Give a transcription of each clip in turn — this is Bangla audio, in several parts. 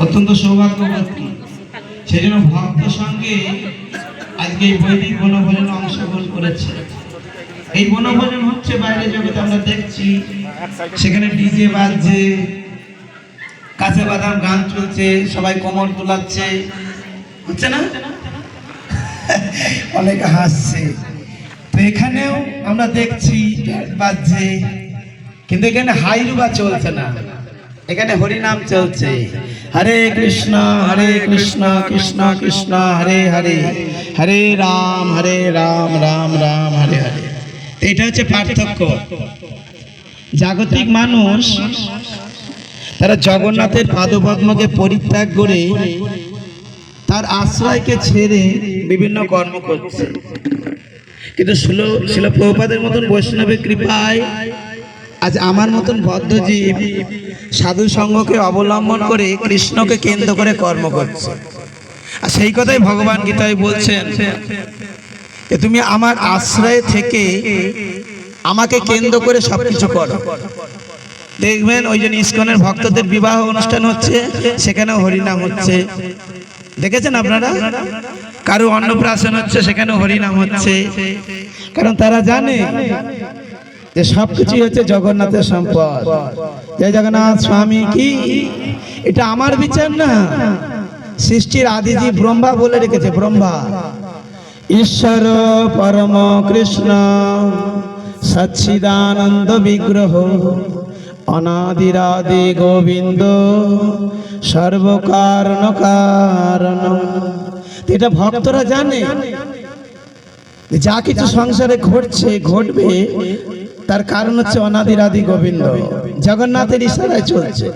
অত্যন্ত সৌভাগ্যবতী। সেজন্য ভক্ত সঙ্গে আজকে এই বৈদিক বনভোজনে অংশগ্রহণ করেছে। এই বনভোজন হচ্ছে বাইরে জগতে আমরা দেখছি, সেখানে ডিজে বাজছে, কাঁচা বাদাম গান চলছে, সবাই কোমর তোলাচ্ছে, হচ্ছে না? অনেকে হাসছে। তো এখানেও আমরা দেখছি ব্যান্ড বাজছে, কিন্তু এখানে হাইরুবা চলছে না, এখানে হরিনাম চলছে। হরে কৃষ্ণ কৃষ্ণ কৃষ্ণ হরে হরে, হরে রাম রাম রাম হরে হরে। এটা হচ্ছে পার্থক্য। জাগতিক মানুষ তারা জগন্নাথের পাদপদ্মকে পরিত্যাগ করে তার আশ্রয়কে ছেড়ে বিভিন্ন কর্ম করছে, কিন্তু শিল প্রভুপাদের মতন বৈষ্ণবের কৃপায় আজ আমার মতন বদ্ধজীব সাধু সঙ্গকে অবলম্বন করে কৃষ্ণকে কেন্দ্র করে কর্ম করছে। আর সেই কথাই ভগবান গীতায় বলছেন যে তুমি আমার আশ্রয় থেকে আমাকে কেন্দ্র করে সবকিছু করো। দেখবেন ওই জন্য ইস্কনের ভক্তদের বিবাহ অনুষ্ঠান হচ্ছে, সেখানেও হরিনাম হচ্ছে, দেখেছেন আপনারা? কারো অন্নপ্রাশন হচ্ছে, সেখানে হরিনাম হচ্ছে, কারণ তারা জানে যে সবকিছু হচ্ছে জগন্নাথের সম্পদ। জয় জগন্নাথ স্বামী কি। এটা আমার বিচার না, সৃষ্টির আদিজি ব্রহ্মা বলে রেখেছে। ব্রহ্মা ঈশ্বর পরম কৃষ্ণ সচ্চিদানন্দ বিগ্রহ অনাদিরাদি গোবিন্দ সর্বকারণ কারণ। এটা ভক্তরা জানে যা কিছু সংসারে ঘটছে ঘটবে তার কারণ হচ্ছে অনাদিরাদি গোবিন্দ, জগন্নাথের ইশারায় চলছে।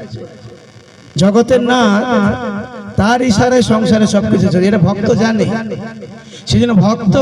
জগতের না তার ইশারায় সংসারে সবকিছু চলছে, এটা ভক্ত জানে। সেজন্য ভক্ত